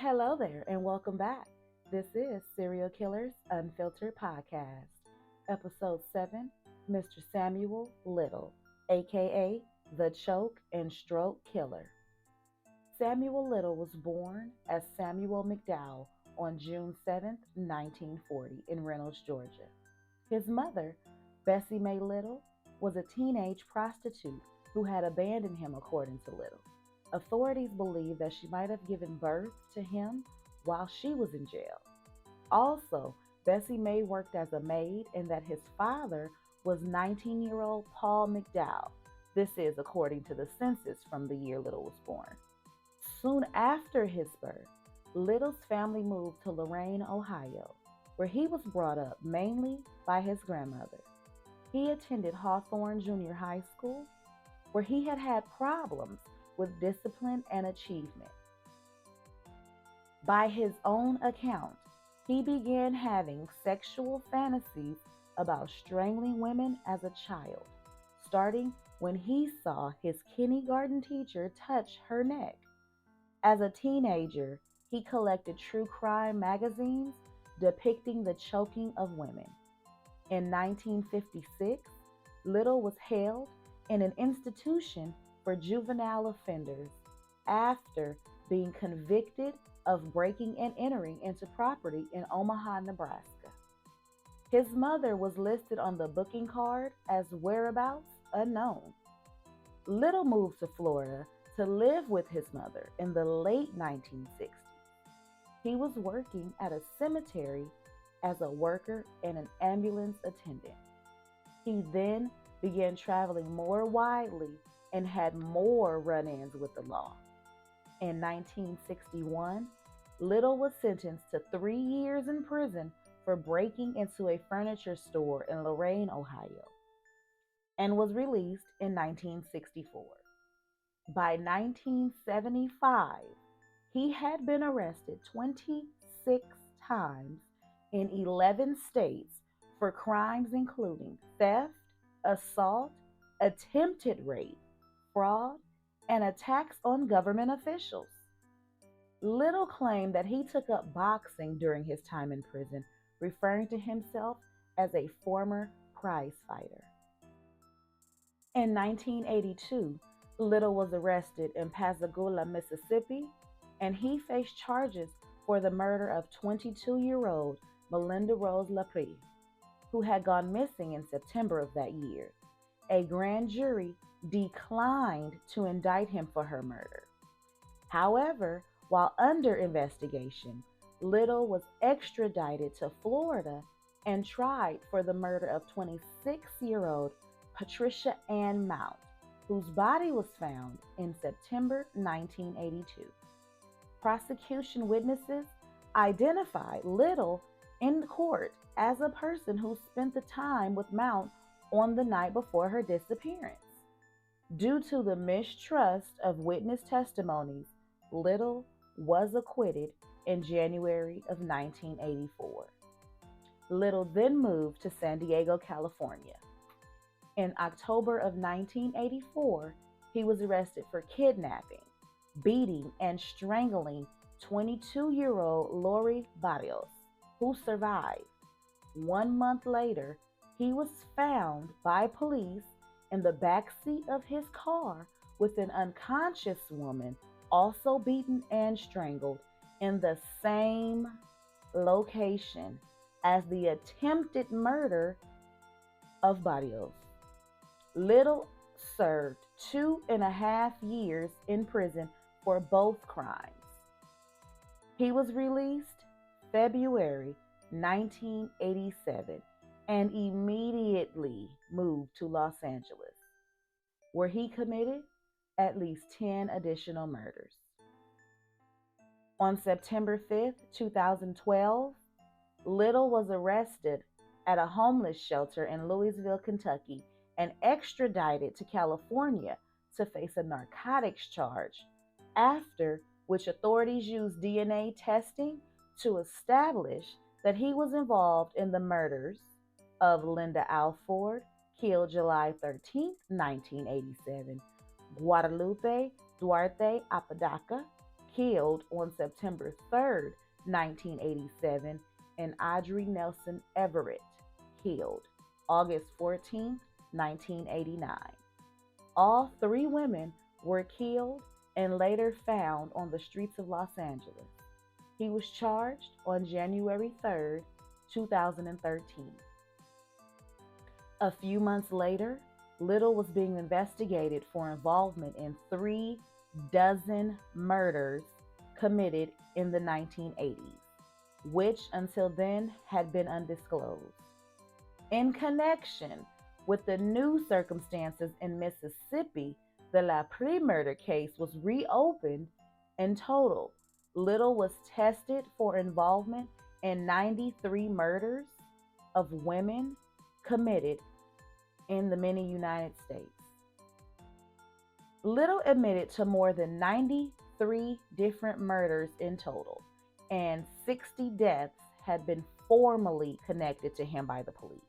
Hello there, and welcome back. This is Serial Killers Unfiltered Podcast, Episode 7, Mr. Samuel Little, AkA the Choke and Stroke Killer. Samuel Little was born as Samuel McDowell on June 7th, 1940, in Reynolds, Georgia. His mother, Bessie Mae Little, was a teenage prostitute who had abandoned him, according to Little. Authorities believe that she might have given birth to him while she was in jail. Also, Bessie Mae worked as a maid and that his father was 19-year-old Paul McDowell. This is according to the census from the year Little was born. Soon after his birth, Little's family moved to Lorain, Ohio, where he was brought up mainly by his grandmother. He attended Hawthorne Junior High School, where he had problems with discipline and achievement. By his own account, he began having sexual fantasies about strangling women as a child, starting when he saw his kindergarten teacher touch her neck. As a teenager, he collected true crime magazines depicting the choking of women. In 1956, Little was held in an institution for juvenile offenders after being convicted of breaking and entering into property in Omaha, Nebraska. His mother was listed on the booking card as whereabouts unknown. Little moved to Florida to live with his mother in the late 1960s. He was working at a cemetery as a worker and an ambulance attendant. He then began traveling more widely and had more run-ins with the law. In 1961, Little was sentenced to 3 years in prison for breaking into a furniture store in Lorain, Ohio, and was released in 1964. By 1975, he had been arrested 26 times in 11 states for crimes including theft, assault, attempted rape, fraud, and attacks on government officials. Little claimed that he took up boxing during his time in prison, referring to himself as a former prize fighter. In 1982, Little was arrested in Pascagoula, Mississippi, and he faced charges for the murder of 22-year-old Melinda Rose Lapre, who had gone missing in September of that year. A grand jury declined to indict him for her murder. However, while under investigation, Little was extradited to Florida and tried for the murder of 26-year-old Patricia Ann Mount, whose body was found in September 1982. Prosecution witnesses identified Little in court as a person who spent the time with Mount on the night before her disappearance. Due to the mistrust of witness testimonies, Little was acquitted in January of 1984. Little then moved to San Diego, California. In October of 1984, he was arrested for kidnapping, beating, and strangling 22-year-old Lori Barrios, who survived. 1 month later, he was found by police in the backseat of his car with an unconscious woman, also beaten and strangled, in the same location as the attempted murder of Barrios. Little served 2.5 years in prison for both crimes. He was released February 1987 and immediately moved to Los Angeles, where he committed at least 10 additional murders. On September 5th, 2012, Little was arrested at a homeless shelter in Louisville, Kentucky, and extradited to California to face a narcotics charge, after which authorities used DNA testing to establish that he was involved in the murders of Linda Alford, killed July 13, 1987, Guadalupe Duarte Apodaca, killed on September 3rd, 1987, and Audrey Nelson Everett, killed August 14th, 1989. All three women were killed and later found on the streets of Los Angeles. He was charged on January 3rd, 2013. A few months later, Little was being investigated for involvement in 3 dozen murders committed in the 1980s, which until then had been undisclosed. In connection with the new circumstances in Mississippi, the LaPree murder case was reopened. In total, Little was tested for involvement in 93 murders of women committed in the many United States. Little admitted to more than 93 different murders in total, and 60 deaths had been formally connected to him by the police.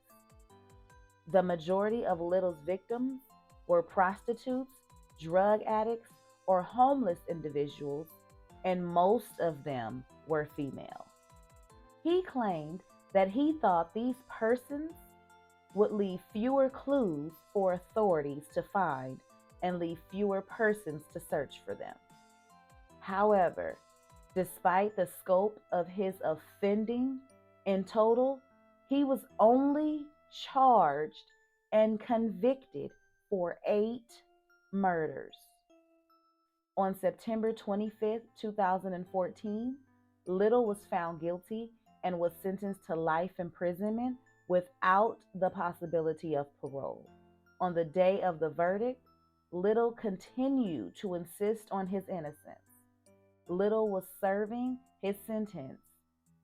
The majority of Little's victims were prostitutes, drug addicts, or homeless individuals, and most of them were female. He claimed that he thought these persons would leave fewer clues for authorities to find and leave fewer persons to search for them. However, despite the scope of his offending, in total, he was only charged and convicted for 8 murders. On September 25th, 2014, Little was found guilty and was sentenced to life imprisonment without the possibility of parole. On the day of the verdict, Little continued to insist on his innocence. Little was serving his sentence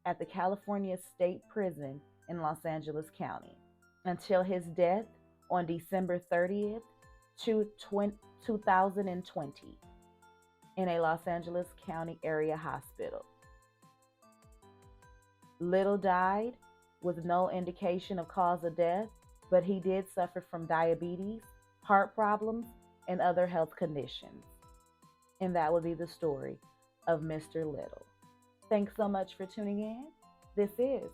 at the California State Prison in Los Angeles County until his death on December 30th, 2020 in a Los Angeles County area hospital. Little died with no indication of cause of death, but he did suffer from diabetes, heart problems, and other health conditions. And that would be the story of Mr. Little. Thanks so much for tuning in. This is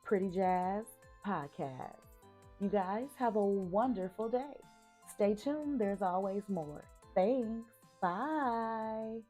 Pretty Jazz Podcast. You guys have a wonderful day. Stay tuned. There's always more. Thanks. Bye.